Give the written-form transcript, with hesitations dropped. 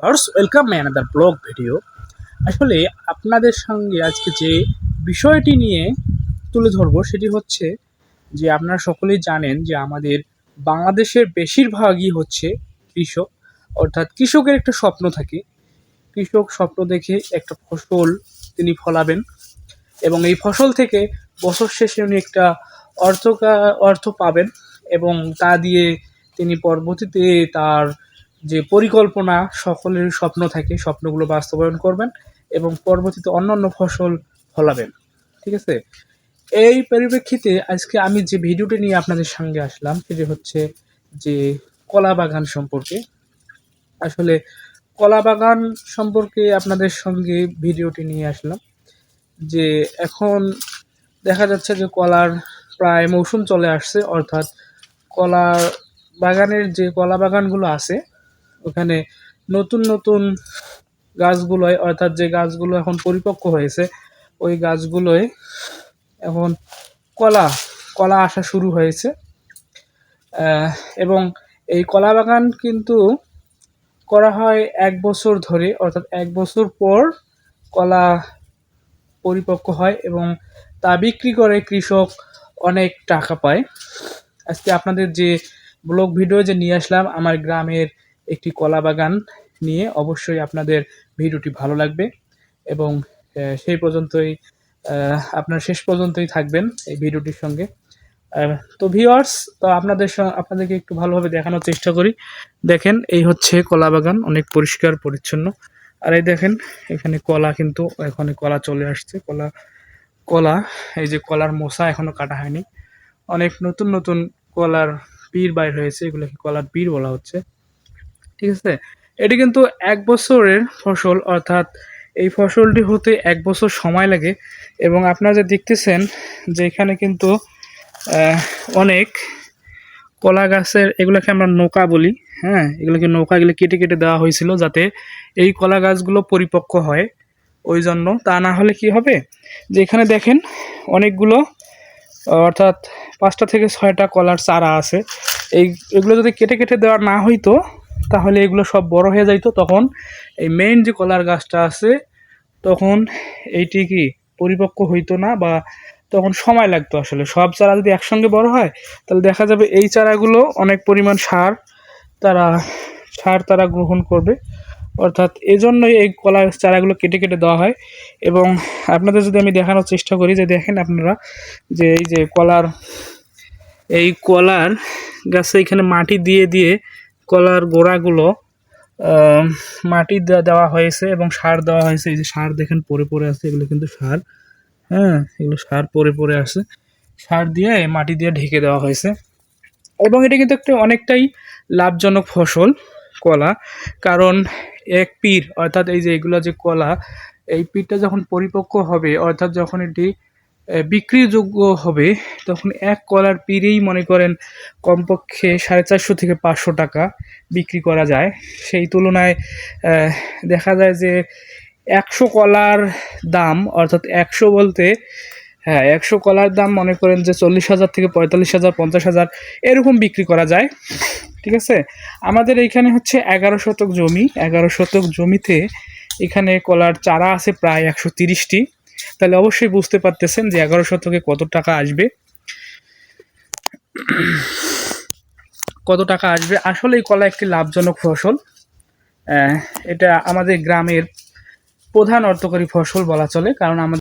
Viewers, welcome my another blog video. আসলে আপনাদের সঙ্গে আজকে যে বিষয়টি নিয়ে তুলে ধরবো সেটি হচ্ছে যে আপনারা সকলেই জানেন যে আমাদের বাংলাদেশের বেশিরভাগই হচ্ছে কৃষক। অর্থাৎ কৃষকের একটা স্বপ্ন থাকে। কৃষক স্বপ্ন দেখে একটা ফসল তিনি ফলাবেন এবং এই ফসল থেকে বছর শেষে উনি একটা অর্থ পাবেন এবং তা দিয়ে তিনি পরবর্তীতে তার যে পরিকল্পনা, সকলের স্বপ্ন থাকে, স্বপ্নগুলো বাস্তবায়ন করবেন এবং পরবর্তীতে অন্যান্য ফসল ফলাবেন। ঠিক আছে? এই পরিপ্রেক্ষিতে আজকে আমি যে ভিডিওটি নিয়ে আপনাদের সঙ্গে আসলাম সেটি হচ্ছে যে কলা বাগান সম্পর্কে। আসলে কলা বাগান সম্পর্কে আপনাদের সঙ্গে ভিডিওটি নিয়ে আসলাম যে এখন দেখা যাচ্ছে যে কলার প্রায় মৌসুম চলে আসছে, অর্থাৎ কলা বাগানের যে কলা বাগানগুলো আছে ওখানে নতুন নতুন গাছগুলোয়, অর্থাৎ যে গাছগুলো এখন পরিপক্ক হয়েছে ওই গাছগুলোয় এখন কলা কলা আসা শুরু হয়েছে। এবং এই কলা বাগান কিন্তু করা হয় 1 বছর ধরে, অর্থাৎ 1 বছর পর কলা পরিপক্ক হয় এবং তা বিক্রি করে কৃষক অনেক টাকা পায়। আজকে আপনাদের যে ব্লগ ভিডিও যে নিয়ে আসলাম আমার গ্রামের একটি কলা বাগান নিয়ে, অবশ্যই আপনাদের ভিডিওটি ভালো লাগবে এবং সেই পর্যন্তই আপনার শেষ পর্যন্তই থাকবেন এই ভিডিওটির সঙ্গে। তো ভিউয়ার্স, তো আপনাদেরকে একটু ভালোভাবে দেখানোর চেষ্টা করি। দেখেন, এই হচ্ছে কলা বাগান, অনেক পরিষ্কার পরিচ্ছন্ন। আর এই দেখেন এখানে কলা, কিন্তু এখানে কলা চলে আসছে। কলা কলা এই যে কলার মোসা এখনো কাটা হয়নি, অনেক নতুন নতুন কলার বীর বাইর হয়েছে, এগুলোকে কলার বীর বলা হচ্ছে। ঠিক আছে? এটি কিন্তু 1 বছরের ফসল, অর্থাৎ এই ফসলটি হতে 1 বছর সময় লাগে। এবং আপনারা যে দেখতেছেন যে এখানে কিন্তু অনেক কলা গাছের, এগুলোকে আমরা নৌকা বলি, হ্যাঁ, এগুলোকে নৌকা, এগুলো কেটে কেটে দেওয়া হয়েছিল যাতে এই কলা গাছগুলো পরিপক্ক হয়। ওই জন্য, তা না হলে কি হবে যে এখানে দেখেন অনেকগুলো, অর্থাৎ 5টা থেকে 6টা কলার চারা আছে। এগুলো যদি কেটে কেটে দেওয়া না হইতো তাহলে এগুলো সব বড় হয়ে যাইতো। তখন এই মেইন যে কলার গাছটা আছে তখন এইটি কি পরিপক্ক হইতো না, বা তখন সময় লাগতো। আসলে সব চারা যদি একসঙ্গে বড় হয় তাহলে দেখা যাবে এই চারাগুলো অনেক পরিমাণ সার তারা গ্রহণ করবে। অর্থাৎ এজন্যই এই কলার চারাগুলো কেটে কেটে দেওয়া হয়। এবং আপনাদের যদি আমি দেখানোর চেষ্টা করি, যে দেখেন আপনারা যে এই যে কলার গাছে এখানে মাটি দিয়ে দিয়ে কলার গোড়াগুলো মাটি দেওয়া হয়েছে এবং সার দেওয়া হয়েছে। এই যে সার দেখেন পড়ে পড়ে আছে, এগুলো কিন্তু সার, হ্যাঁ, এগুলো সার পড়ে পড়ে আছে, সার দিয়ে মাটি দিয়ে ঢেকে দেওয়া হয়েছে। এবং এটা কিন্তু একটা অনেকটাই লাভজনক ফসল কলা, কারণ এক পীর, অর্থাৎ এই যে এগুলো যে কলা, এই পীরটা যখন পরিপক্ক হবে, অর্থাৎ যখন এটি বিক্রিযোগ্য হবে, তখন এক কলার পীরেই মনে করেন কমপক্ষে 450 থেকে 500 টাকা বিক্রি করা যায়। সেই তুলনায় দেখা যায় যে 100 কলার দাম, অর্থাৎ 100 বলতে, হ্যাঁ, 100 কলার দাম মনে করেন যে 40,000 থেকে 45,000, 50,000 এরকম বিক্রি করা যায়। ঠিক আছে? আমাদের এইখানে হচ্ছে 11 শতক জমি, 11 শতক জমিতে এখানে কলার চারা আছে প্রায় 130টি। তাহলে অবশ্যই বুঝতে পারতেছেন যে 11 শতকে কত টাকা আসবে, কত টাকা আসবে। আসলে এই কলা একটি লাভজনক ফসল। এটা আমাদের গ্রামের প্রধান অর্থকরী ফসল বলা চলে, কারণ আমাদের